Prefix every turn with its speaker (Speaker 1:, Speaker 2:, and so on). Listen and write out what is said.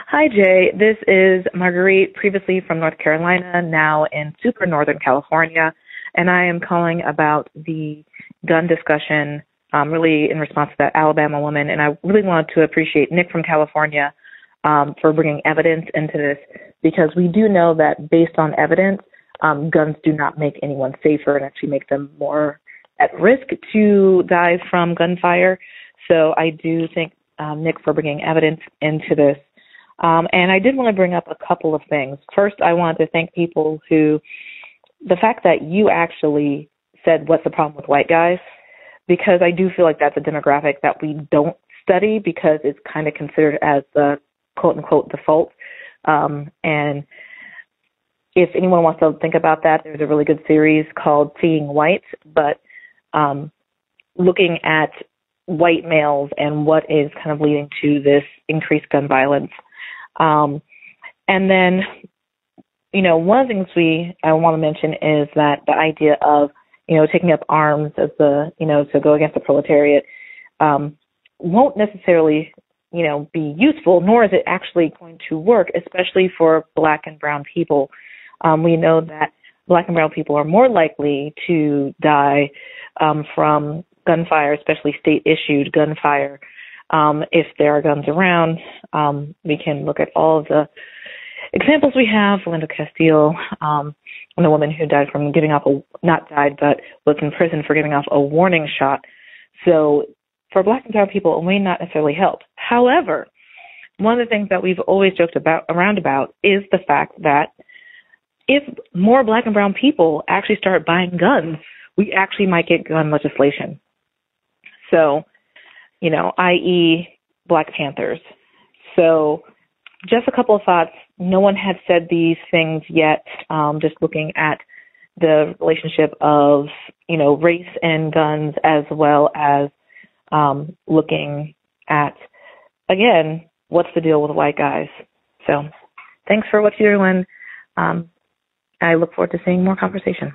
Speaker 1: Hi, Jay. This is Margareet, previously from North Carolina, now in super Northern California, and I am calling about the gun discussion, really in response to that Alabama woman. And I really wanted to appreciate Nick from California for bringing evidence into this, because we do know that based on evidence, guns do not make anyone safer and actually make them more at risk to die from gunfire. So I do thank Nick for bringing evidence into this. And I did want to bring up a couple of things. First, I wanted to thank people the fact that you actually said, what's the problem with white guys? Because I do feel like that's a demographic that we don't study because it's kind of considered as the quote unquote default. And if anyone wants to think about that, there's a really good series called Seeing White, but looking at white males and what is kind of leading to this increased gun violence. And then, one of the things I want to mention is that the idea of, taking up arms as to go against the proletariat, won't necessarily, be useful, nor is it actually going to work, especially for Black and brown people. We know that Black and brown people are more likely to die from gunfire, especially state-issued gunfire. If there are guns around, we can look at all of the examples we have. Philando Castile, and the woman who died from not died, but was in prison for giving off a warning shot. So for Black and brown people, it may not necessarily help. However, one of the things that we've always joked around about is the fact that if more Black and brown people actually start buying guns, we actually might get gun legislation. So, i.e. Black Panthers. So just a couple of thoughts. No one had said these things yet, just looking at the relationship of, race and guns, as well as looking at, again, what's the deal with white guys. So thanks for what you're doing. I look forward to seeing more conversation.